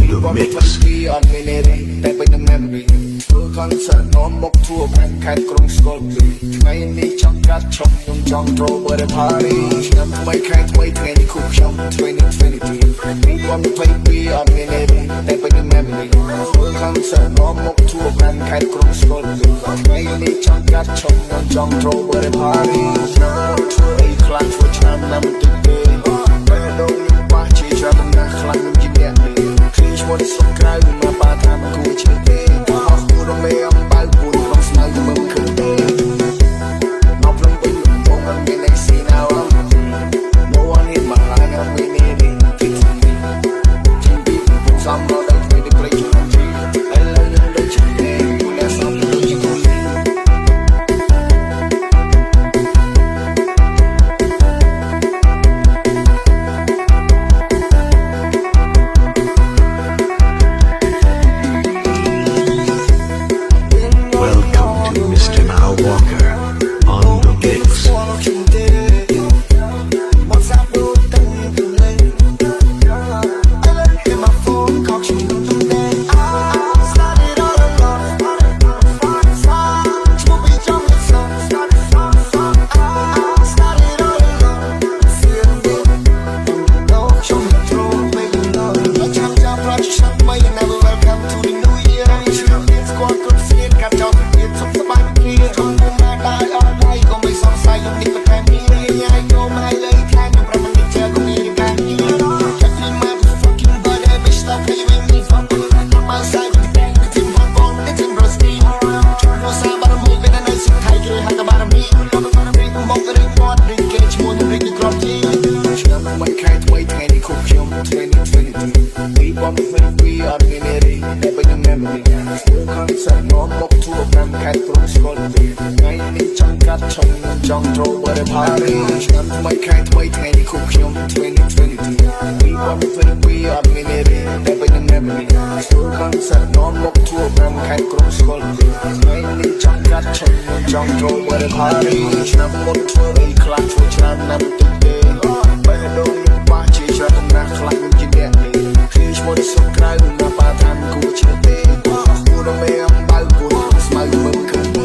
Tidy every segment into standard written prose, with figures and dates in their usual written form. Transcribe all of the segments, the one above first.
the mix អត់មានរីតែពេញនឹង memory ធ្វើ concert នាំមកทั่វខាងខេត្តក្រុងស្គាល់ពីថ្ងៃនេះចង់កាត់ឈប់ខ្ញុំចង់ចូល birthday party ឆ្នាំថ្មីខែថ្មីថ្ងៃនេះគូខ្ញុំ2022អត់មានរីតែពេញនឹង memory ធ្វើ concert នាំមកทั่វខាងខេត្តក្រុងស្គាល់ពីថ្ងៃនេះចង់កាត់ឈប់ខ្ញុំចង់ចូល birthday party ឆ្នាំធ្វើអីខ្លះធ្វើឆ្នាំណាមិនតិចទេពេលដូចខ្ញុំបាស់ជាច្រើនណាស់ខ្លាំងខ្ញុំជាអ្នកនេះគឺឈ្មោះសុខក្រៅមកបាថាមិនគួរជឿទេអស់គូរមេអំបៅពូនក្នុងស្មៅមើលឃើញទេមកព្រមពេញបងអត់មានអីស៊ីណាវ No one in my life I'm winning it TV សំឡេងដែលធ្វើឲ្យព្រៃជុំជីឥឡូវខ្ញុំដូចជាទេតែសំឡេងដូចជាគូលីចង់ចូល birthday party ឆ្នាំថ្មីខែថ្មីថ្ងៃនេះគូខ្ញុំ2022អត់មានរីតែពេញនឹង memory ធ្វើ concert នាំមកทั่វខាងខេត្តក្រុងស្គាល់ពីថ្ងៃនេះចង់កាត់ឈប់ចង់ចូល birthday party ឆ្នាំមុនធ្វើអីខ្លះធ្វើច្រើនណាស់តិចទេពេលដូចខ្ញុំបាស់ជាច្រើនណាស់ខ្លាំងខ្ញុំជាអ្នកនេះគឺឈ្មោះសុខក្រៅមកបាថាមិនគួរជឿទេគូរមេអំបៅពូនស្មៅមើលឃើញទេ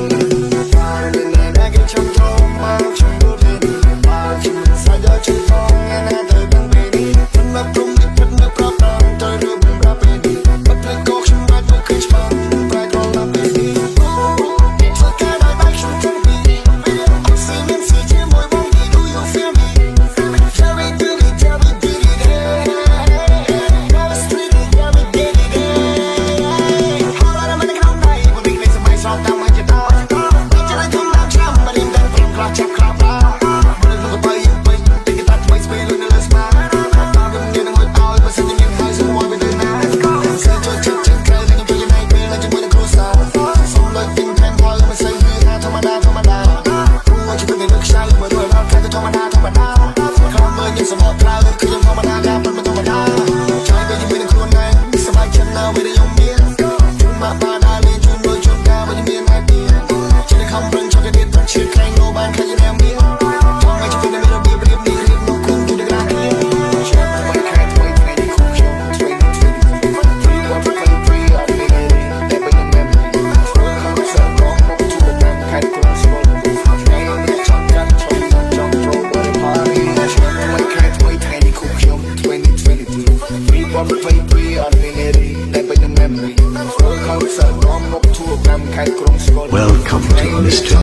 Welcome to Mr.